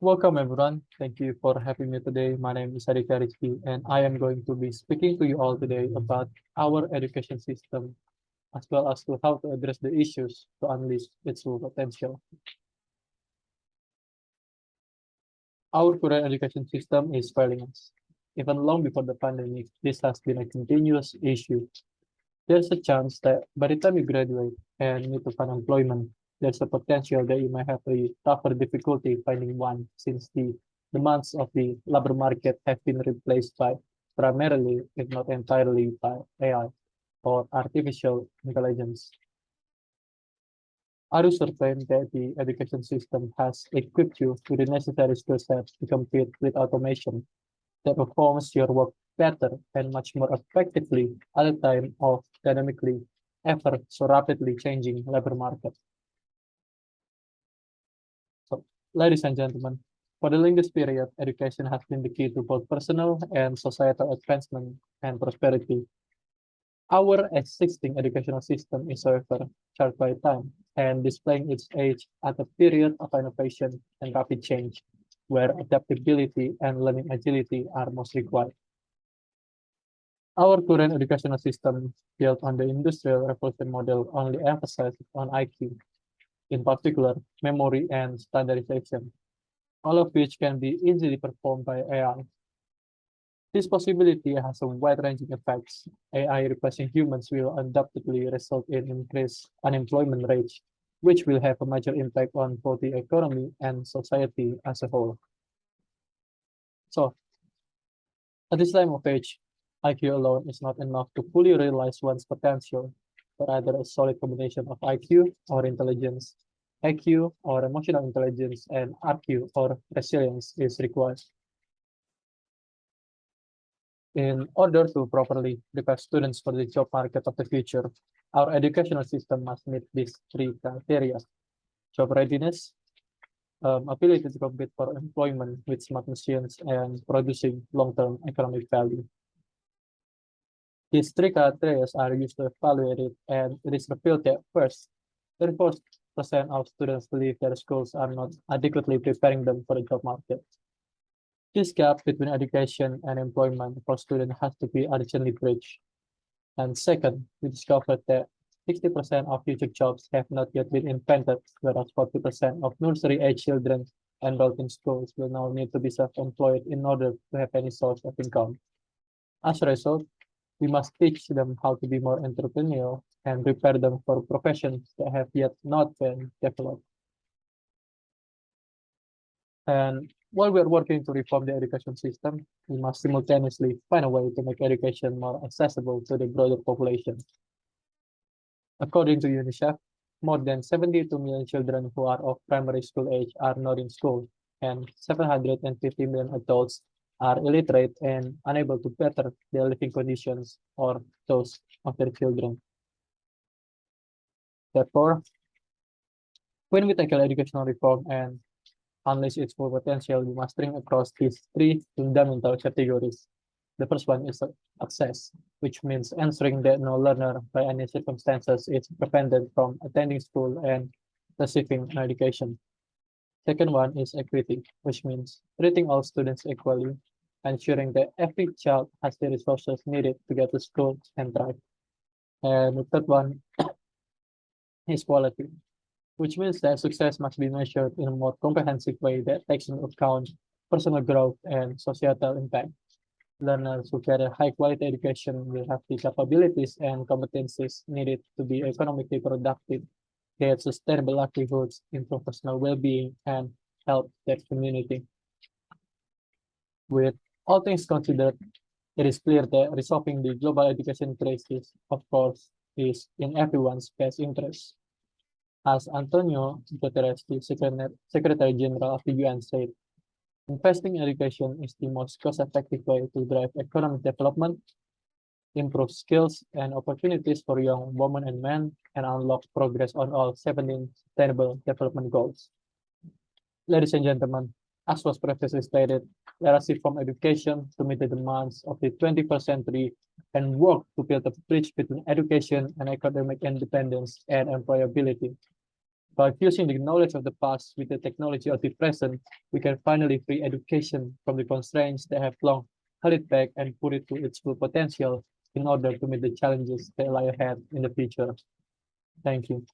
Welcome everyone. Thank you for having me today. My name is Aditya Rizky, and I am going to be speaking to you all today about our education system, as well as to how to address the issues to unleash its full potential. Our current education system is failing us. Even long before the pandemic, this has been a continuous issue. There's a chance that by the time you graduate and need to find employment, there's a potential that you might have a tougher difficulty finding one since the demands of the labor market have been replaced by primarily, if not entirely, by AI or artificial intelligence. Are you certain that the education system has equipped you with the necessary skill sets to compete with automation that performs your work better and much more effectively at a time of dynamically ever so rapidly changing labor market? So, ladies and gentlemen, for the longest period, education has been the key to both personal and societal advancement and prosperity. Our existing educational system is, however, shaped by time and displaying its age at a period of innovation and rapid change, where adaptability and learning agility are most required. Our current educational system, built on the Industrial Revolution model, only emphasizes on IQ, in particular, memory and standardization, all of which can be easily performed by AI. This possibility has a wide-ranging effects. AI replacing humans will undoubtedly result in increased unemployment rates, which will have a major impact on both the economy and society as a whole. So, at this time of age, IQ alone is not enough to fully realize one's potential, but either a solid combination of IQ or intelligence, AQ or emotional intelligence, and RQ or resilience is required. In order to properly prepare students for the job market of the future, our educational system must meet these three criteria: job readiness, ability to compete for employment with smart machines, and producing long-term economic value. These three criteria are used to evaluate it, and it is revealed that first, 34% of students believe their schools are not adequately preparing them for the job market. This gap between education and employment for students has to be urgently bridged. And second, we discovered that 60% of future jobs have not yet been invented, whereas 40% of nursery-age children enrolled in schools will now need to be self-employed in order to have any source of income. As a result, we must teach them how to be more entrepreneurial and prepare them for professions that have yet not been developed. And while we are working to reform the education system, we must simultaneously find a way to make education more accessible to the broader population. According to UNICEF, more than 72 million children who are of primary school age are not in school, and 750 million adults are illiterate and unable to better their living conditions or those of their children. Therefore, when we tackle educational reform and unleash its full potential, we must bring across these three fundamental categories. The first one is access, which means ensuring that no learner by any circumstances is prevented from attending school and receiving an education. Second one is equity, which means treating all students equally, ensuring that every child has the resources needed to get to school and thrive. And the third one is quality, which means that success must be measured in a more comprehensive way that takes into account personal growth and societal impact. Learners who get a high-quality education will have the capabilities and competencies needed to be economically productive, get sustainable livelihoods, improve personal well-being, and help their community. With all things considered, it is clear that resolving the global education crisis, of course, is in everyone's best interest. As Antonio Guterres, the Secretary General of the UN, said, investing in education is the most cost-effective way to drive economic development, improve skills and opportunities for young women and men, and unlock progress on all 17 Sustainable Development Goals. Ladies and gentlemen, as was previously stated, let us reform education to meet the demands of the 21st century and work to build a bridge between education and academic independence and employability. By fusing the knowledge of the past with the technology of the present, we can finally free education from the constraints that have long held it back and put it to its full potential in order to meet the challenges that lie ahead in the future. Thank you.